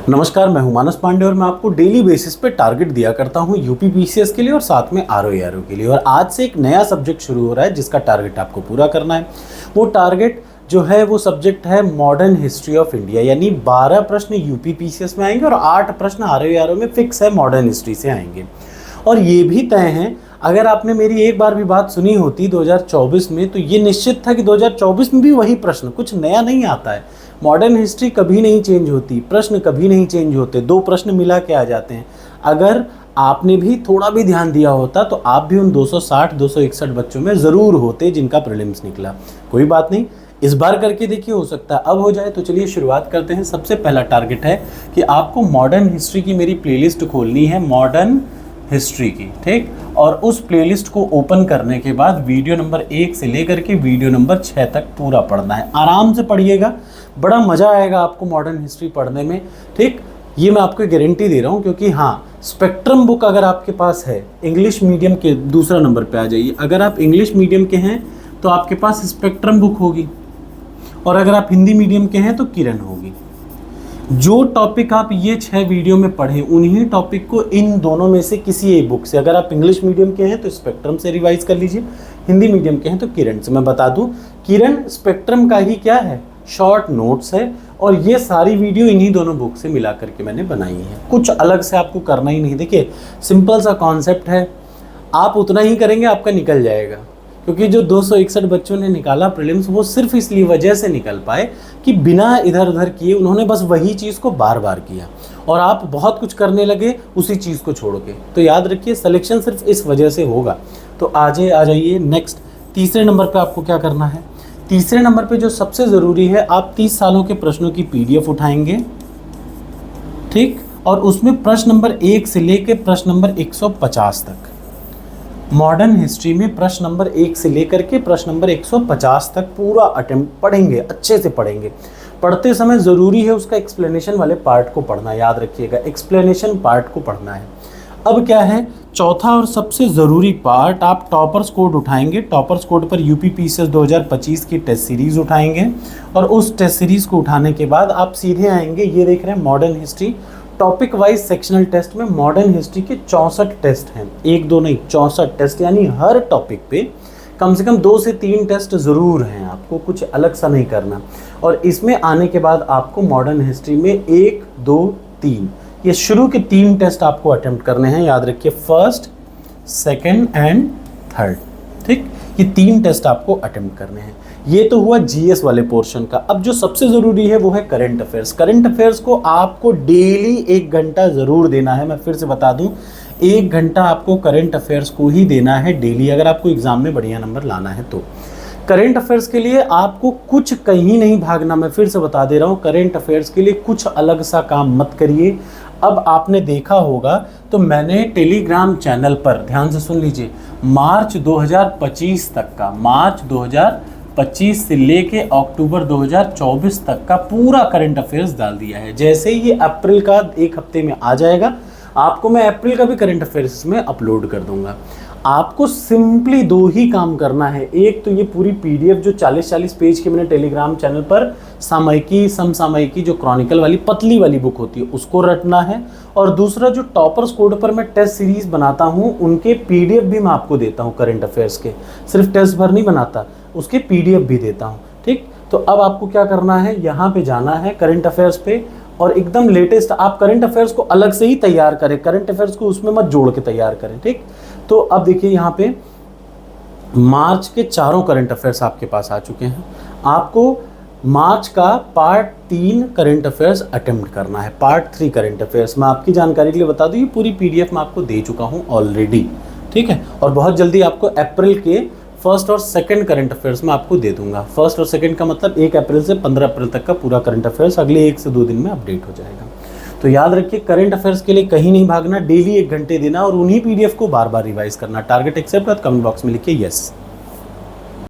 नमस्कार, मैं हूं मानस पांडे और मैं आपको डेली बेसिस पे टारगेट दिया करता हूं यूपी पीसीएस के लिए और साथ में आरओ के लिए। और आज से एक नया सब्जेक्ट शुरू हो रहा है जिसका टारगेट आपको पूरा करना है। वो टारगेट जो है वो सब्जेक्ट है मॉडर्न हिस्ट्री ऑफ इंडिया, यानी 12 प्रश्न यूपी पीसीएस में आएंगे और 8 प्रश्न आरओ में फिक्स है मॉडर्न हिस्ट्री से आएंगे। और ये भी तय है, अगर आपने मेरी एक बार भी बात सुनी होती 2024 में, तो ये निश्चित था कि 2024 में भी वही प्रश्न, कुछ नया नहीं आता है। मॉडर्न हिस्ट्री कभी नहीं चेंज होती, प्रश्न कभी नहीं चेंज होते, 2 प्रश्न मिला के आ जाते हैं। अगर आपने भी थोड़ा भी ध्यान दिया होता तो आप भी उन 260-261 बच्चों में ज़रूर होते जिनका प्रीलिम्स निकला। कोई बात नहीं, इस बार करके देखिए, हो सकता है अब हो जाए। तो चलिए शुरुआत करते हैं। सबसे पहला टारगेट है कि आपको मॉडर्न हिस्ट्री की मेरी प्लेलिस्ट खोलनी है, मॉडर्न हिस्ट्री की, ठीक। और उस प्लेलिस्ट को ओपन करने के बाद वीडियो नंबर 1 से लेकर के वीडियो नंबर 6 तक पूरा पढ़ना है। आराम से पढ़िएगा, बड़ा मज़ा आएगा आपको मॉडर्न हिस्ट्री पढ़ने में, ठीक। ये मैं आपको गारंटी दे रहा हूँ, क्योंकि हाँ, स्पेक्ट्रम बुक अगर आपके पास है, इंग्लिश मीडियम के दूसरा नंबर पे आ जाइए। अगर आप इंग्लिश मीडियम के हैं तो आपके पास स्पेक्ट्रम बुक होगी, और अगर आप हिंदी मीडियम के हैं तो किरण होगी। जो टॉपिक आप ये 6 वीडियो में पढ़ें, उन्हीं टॉपिक को इन दोनों में से किसी एक बुक से, अगर आप इंग्लिश मीडियम के हैं तो स्पेक्ट्रम से रिवाइज कर लीजिए, हिंदी मीडियम के हैं तो किरण से। मैं बता दूं, किरण स्पेक्ट्रम का ही क्या है, शॉर्ट नोट्स है, और ये सारी वीडियो इन्हीं दोनों बुक से मिला करके मैंने बनाई है। कुछ अलग से आपको करना ही नहीं। देखिए, सिंपल सा कॉन्सेप्ट है, आप उतना ही करेंगे आपका निकल जाएगा। क्योंकि जो 261 बच्चों ने निकाला प्रीलिम्स, वो सिर्फ इसलिए वजह से निकल पाए कि बिना इधर उधर किए उन्होंने बस वही चीज़ को बार बार किया, और आप बहुत कुछ करने लगे उसी चीज़ को छोड़ के। तो याद रखिए, सिलेक्शन सिर्फ इस वजह से होगा। तो आ जाइए नेक्स्ट, तीसरे नंबर पे आपको क्या करना है। तीसरे नंबर पे जो सबसे ज़रूरी है, आप 30 सालों के प्रश्नों की PDF उठाएंगे, ठीक। और उसमें प्रश्न नंबर 1 से लेकर प्रश्न नंबर 150 तक, मॉडर्न हिस्ट्री में प्रश्न नंबर 1 से लेकर के प्रश्न नंबर 150 तक पूरा अटेम्प्ट पढ़ेंगे, अच्छे से पढ़ेंगे। पढ़ते समय ज़रूरी है उसका एक्सप्लेनेशन वाले पार्ट को पढ़ना, याद रखिएगा, एक्सप्लेनेशन पार्ट को पढ़ना है। अब क्या है, चौथा और सबसे ज़रूरी पार्ट, आप टॉपर्स कोड उठाएंगे। टॉपर्स कोड पर यूपी पीसीएस 2025 की टेस्ट सीरीज़ उठाएंगे, और उस टेस्ट सीरीज़ को उठाने के बाद आप सीधे आएंगे, ये देख रहे हैं modern history topic wise sectional test में। मॉडर्न हिस्ट्री के 64 टेस्ट हैं, 1-2 नहीं, 64 टेस्ट, यानी हर टॉपिक पे कम से कम 2 से 3 टेस्ट ज़रूर हैं, आपको कुछ अलग सा नहीं करना। और इसमें आने के बाद आपको मॉडर्न हिस्ट्री में 1, 2, 3, ये शुरू के 3 टेस्ट आपको अटेम्प्ट करने हैं, याद रखिए, फर्स्ट, सेकेंड एंड थर्ड, ठीक। ये 3 टेस्ट आपको अटेम्प्ट करने हैं। ये तो हुआ जीएस वाले पोर्शन का। अब जो सबसे ज़रूरी है वो है करंट अफेयर्स। करंट अफेयर्स को आपको डेली 1 घंटा ज़रूर देना है। मैं फिर से बता दूं, 1 घंटा आपको करंट अफेयर्स को ही देना है डेली, अगर आपको एग्ज़ाम में बढ़िया नंबर लाना है तो। करंट अफेयर्स के लिए आपको कुछ कहीं नहीं भागना। मैं फिर से बता दे रहा हूँ, करंट अफेयर्स के लिए कुछ अलग सा काम मत करिए। अब आपने देखा होगा तो मैंने टेलीग्राम चैनल पर, ध्यान से सुन लीजिए, मार्च 2025 तक का, मार्च 2025 से लेके अक्टूबर 2024 तक का पूरा करंट अफेयर्स डाल दिया है। जैसे ही ये अप्रैल का 1 हफ्ते में आ जाएगा, आपको मैं अप्रैल का भी करंट अफेयर्स में अपलोड कर दूंगा। आपको सिंपली 2 ही काम करना है। एक तो ये पूरी PDF जो 40-40 पेज की मैंने टेलीग्राम चैनल पर सामयिकी, समसामयिकी, जो क्रॉनिकल वाली पतली वाली बुक होती है, उसको रटना है। और दूसरा, जो टॉपर्स कोड पर मैं टेस्ट सीरीज़ बनाता हूँ, उनके PDF भी मैं आपको देता हूँ करंट अफेयर्स के, सिर्फ टेस्ट भर नहीं बनाता, उसके PDF भी देता हूँ, ठीक। तो अब आपको क्या करना है, यहाँ पे जाना है करंट अफेयर्स पे, और एकदम लेटेस्ट आप करंट अफेयर्स को अलग से ही तैयार करें, करंट अफेयर्स को उसमें मत जोड़ के तैयार करें, ठीक। तो अब देखिए, यहाँ पे मार्च के 4 करंट अफेयर्स आपके पास आ चुके हैं। आपको मार्च का पार्ट 3 करंट अफेयर्स अटेम्प्ट करना है, पार्ट 3 करंट अफेयर्स। मैं आपकी जानकारी के लिए बता दूं, ये पूरी PDF मैं आपको दे चुका हूँ ऑलरेडी, ठीक है। और बहुत जल्दी आपको अप्रैल के 1st और 2nd करंट अफेयर्स में आपको दे दूंगा। 1st और 2nd का मतलब 1 अप्रैल से 15 अप्रैल तक का पूरा करंट अफेयर्स अगले 1 से 2 दिन में अपडेट हो जाएगा। तो याद रखिए, करंट अफेयर्स के लिए कहीं नहीं भागना, डेली 1 घंटे देना, और उन्हीं PDF को बार बार रिवाइज करना। टारगेट एक्सेप्ट, कमेंट बॉक्स में लिखिए यस।